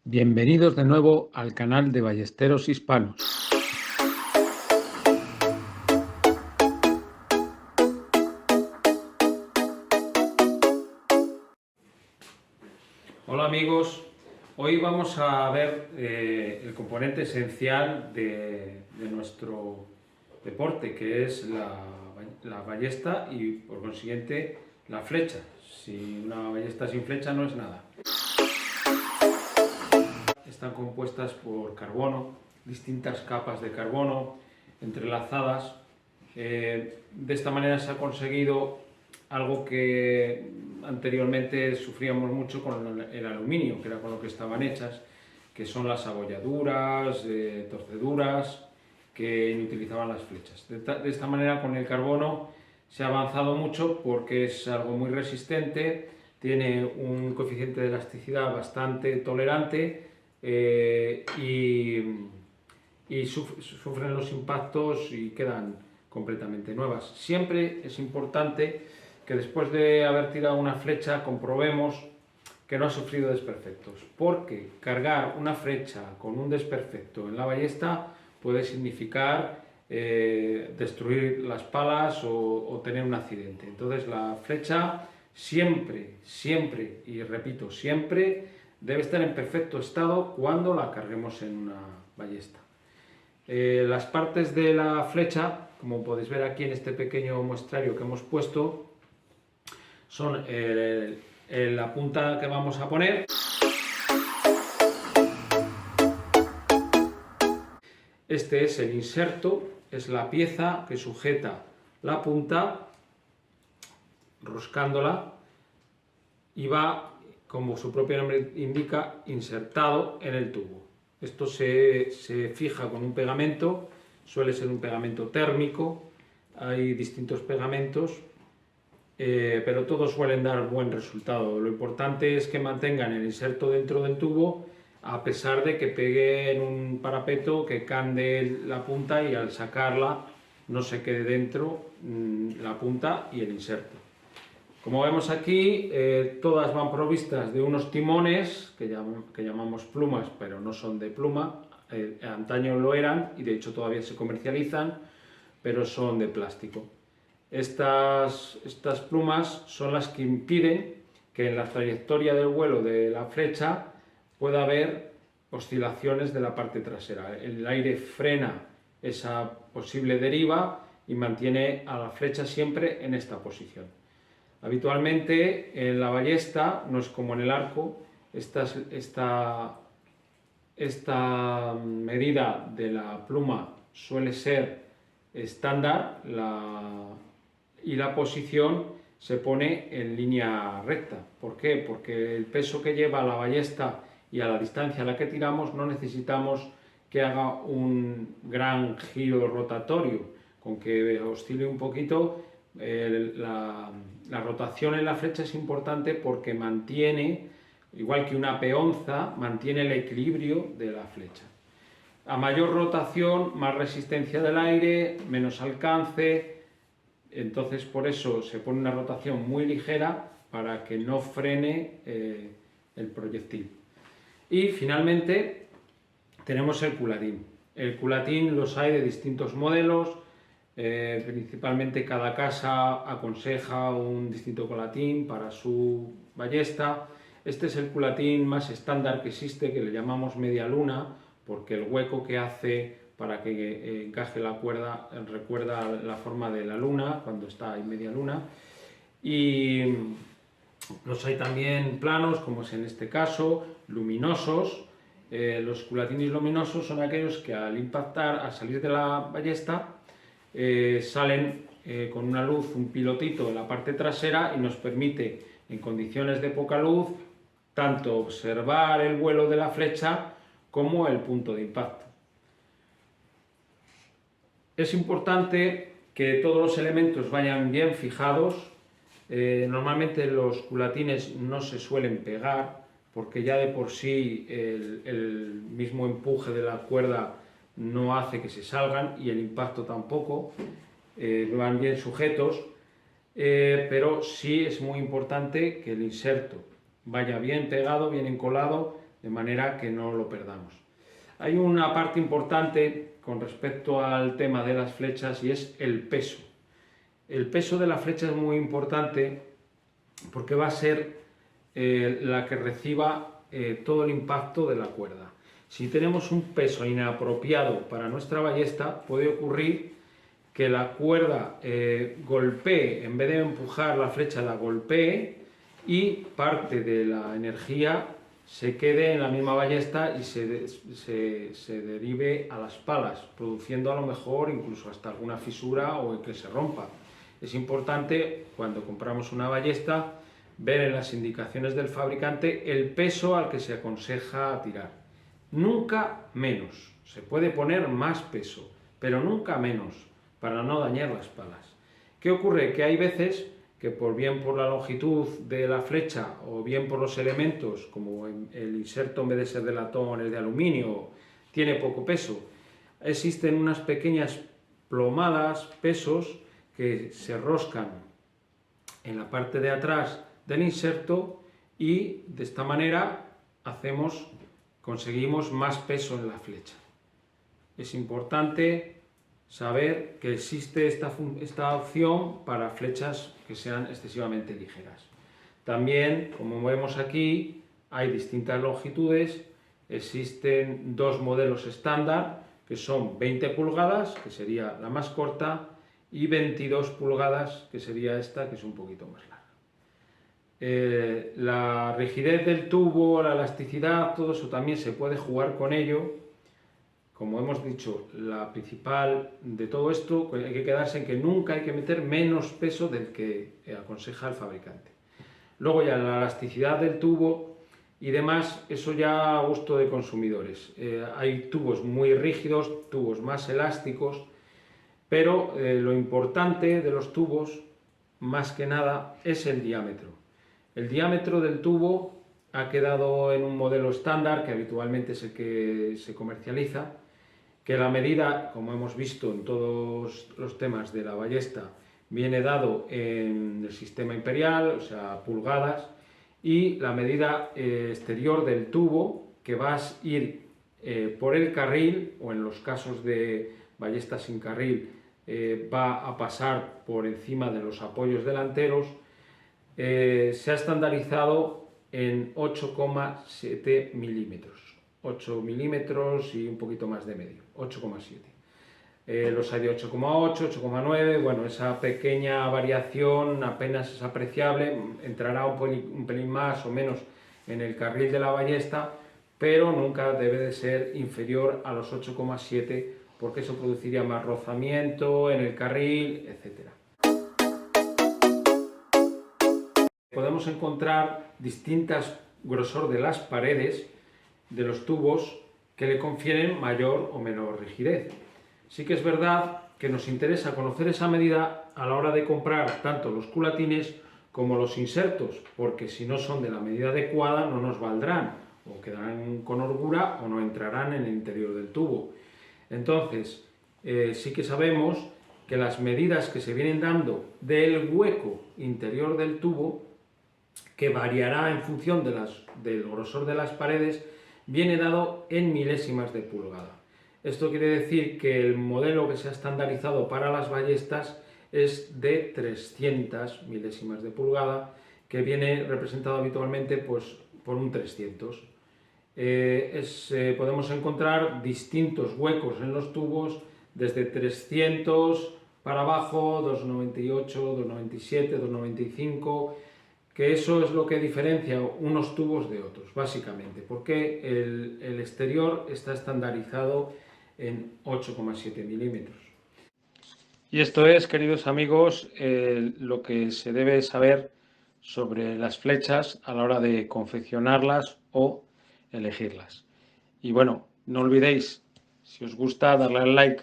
Bienvenidos de nuevo al canal de Ballesteros Hispanos. Hola amigos, hoy vamos a ver el componente esencial de nuestro deporte, que es la ballesta y por consiguiente la flecha. Si una ballesta sin flecha no es nada. Están compuestas por carbono, distintas capas de carbono entrelazadas. De esta manera se ha conseguido algo que anteriormente sufríamos mucho con el aluminio, que era con lo que estaban hechas, que son las abolladuras, torceduras que inutilizaban las flechas. De esta manera, con el carbono se ha avanzado mucho porque es algo muy resistente, tiene un coeficiente de elasticidad bastante tolerante y sufren los impactos y quedan completamente nuevas. Siempre es importante que después de haber tirado una flecha comprobemos que no ha sufrido desperfectos, porque cargar una flecha con un desperfecto en la ballesta puede significar destruir las palas o tener un accidente. Entonces la flecha siempre, y repito, siempre debe estar en perfecto estado cuando la carguemos en una ballesta. Las partes de la flecha, como podéis ver aquí en este pequeño muestrario que hemos puesto, son la punta que vamos a poner, este es el inserto, es la pieza que sujeta la punta, roscándola, y va, como su propio nombre indica, insertado en el tubo. Esto se fija con un pegamento, suele ser un pegamento térmico, hay distintos pegamentos, pero todos suelen dar buen resultado. Lo importante es que mantengan el inserto dentro del tubo, a pesar de que pegue en un parapeto, que cande la punta y al sacarla no se quede dentro la punta y el inserto. Como vemos aquí, todas van provistas de unos timones que llamamos plumas, pero no son de pluma. Antaño lo eran y de hecho todavía se comercializan, pero son de plástico. Estas plumas son las que impiden que en la trayectoria del vuelo de la flecha pueda haber oscilaciones de la parte trasera. El aire frena esa posible deriva y mantiene a la flecha siempre en esta posición. Habitualmente en la ballesta, no es como en el arco, esta medida de la pluma suele ser estándar y la posición se pone en línea recta. ¿Por qué? Porque el peso que lleva la ballesta y a la distancia a la que tiramos no necesitamos que haga un gran giro rotatorio, con que oscile un poquito. La rotación en la flecha es importante porque mantiene, igual que una peonza, mantiene el equilibrio de la flecha. A mayor rotación, más resistencia del aire, menos alcance, entonces por eso se pone una rotación muy ligera para que no frene el proyectil. Y finalmente tenemos el culatín. El culatín los hay de distintos modelos. Principalmente cada casa aconseja un distinto culatín para su ballesta. Este es el culatín más estándar que existe, que le llamamos media luna, porque el hueco que hace para que encaje la cuerda recuerda la forma de la luna cuando está en media luna. Y los hay también planos, como es en este caso, luminosos. Los culatines luminosos son aquellos que al impactar, al salir de la ballesta, salen con una luz, un pilotito en la parte trasera, y nos permite, en condiciones de poca luz, tanto observar el vuelo de la flecha como el punto de impacto. Es importante que todos los elementos vayan bien fijados. Normalmente los culatines no se suelen pegar porque ya de por sí el mismo empuje de la cuerda no hace que se salgan y el impacto tampoco, van bien sujetos, pero sí es muy importante que el inserto vaya bien pegado, bien encolado, de manera que no lo perdamos. Hay una parte importante con respecto al tema de las flechas y es el peso. El peso de la flecha es muy importante porque va a ser la que reciba todo el impacto de la cuerda. Si tenemos un peso inapropiado para nuestra ballesta, puede ocurrir que la cuerda golpee, en vez de empujar la flecha, la golpee y parte de la energía se quede en la misma ballesta y se derive a las palas, produciendo a lo mejor incluso hasta alguna fisura o que se rompa. Es importante, cuando compramos una ballesta, ver en las indicaciones del fabricante el peso al que se aconseja tirar. Nunca menos. Se puede poner más peso, pero nunca menos, para no dañar las palas. ¿Qué ocurre? Que hay veces que bien por la longitud de la flecha o bien por los elementos, como el inserto en vez de ser de latón es de aluminio, tiene poco peso. Existen unas pequeñas plomadas, pesos, que se roscan en la parte de atrás del inserto y de esta manera conseguimos más peso en la flecha. Es importante saber que existe esta opción para flechas que sean excesivamente ligeras. También, como vemos aquí, hay distintas longitudes. Existen dos modelos estándar, que son 20 pulgadas, que sería la más corta, y 22 pulgadas, que sería esta, que es un poquito más larga. La rigidez del tubo, la elasticidad, todo eso también se puede jugar con ello. Como hemos dicho, la principal de todo esto, hay que quedarse en que nunca hay que meter menos peso del que aconseja el fabricante. Luego ya la elasticidad del tubo y demás, eso ya a gusto de consumidores. Hay tubos muy rígidos, tubos más elásticos, pero lo importante de los tubos, más que nada, es el diámetro. El diámetro del tubo ha quedado en un modelo estándar, que habitualmente es el que se comercializa, que la medida, como hemos visto en todos los temas de la ballesta, viene dado en el sistema imperial, o sea, pulgadas, y la medida exterior del tubo, que va a ir por el carril, o en los casos de ballesta sin carril, va a pasar por encima de los apoyos delanteros, se ha estandarizado en 8,7 milímetros. 8 milímetros y un poquito más de medio, 8,7. Los hay de 8,8, 8,9, bueno, esa pequeña variación apenas es apreciable, entrará un pelín más o menos en el carril de la ballesta, pero nunca debe de ser inferior a los 8,7 porque eso produciría más rozamiento en el carril, etc. Podemos encontrar distintas grosor de las paredes de los tubos que le confieren mayor o menor rigidez. Sí que es verdad que nos interesa conocer esa medida a la hora de comprar tanto los culatines como los insertos, porque si no son de la medida adecuada no nos valdrán, o quedarán con holgura o no entrarán en el interior del tubo. Entonces, sí que sabemos que las medidas que se vienen dando del hueco interior del tubo, que variará en función del grosor de las paredes, viene dado en milésimas de pulgada. Esto quiere decir que el modelo que se ha estandarizado para las ballestas es de 300 milésimas de pulgada, que viene representado habitualmente pues, por un 300. Podemos encontrar distintos huecos en los tubos, desde 300 para abajo, 298, 297, 295, que eso es lo que diferencia unos tubos de otros, básicamente, porque el exterior está estandarizado en 8,7 milímetros. Y esto es, queridos amigos, lo que se debe saber sobre las flechas a la hora de confeccionarlas o elegirlas. Y bueno, no olvidéis, si os gusta, darle al like